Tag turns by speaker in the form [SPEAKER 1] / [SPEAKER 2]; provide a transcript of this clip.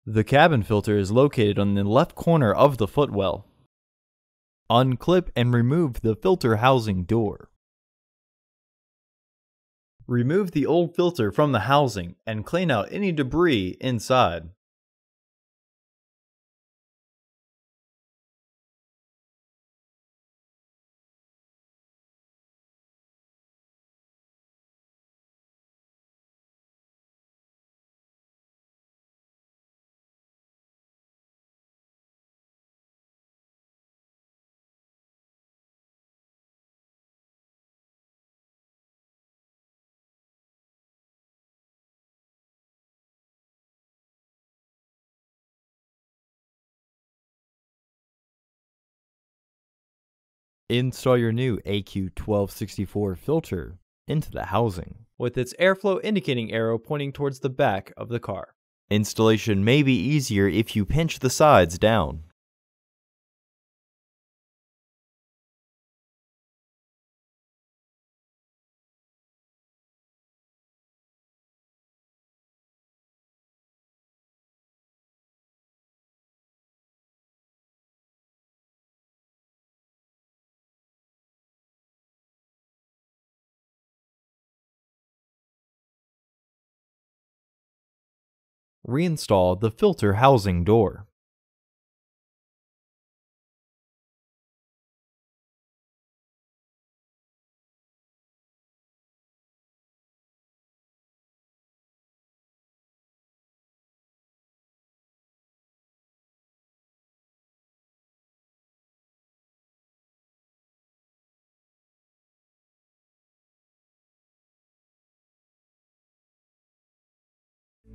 [SPEAKER 1] The cabin filter is located on the left corner of the footwell. Unclip and remove the filter housing door. Remove the old filter from the housing and clean out any debris inside. Install your new AQ1264 filter into the housing, with its airflow indicating arrow pointing towards the back of the car. Installation may be easier if you pinch the sides down. Reinstall the filter housing door.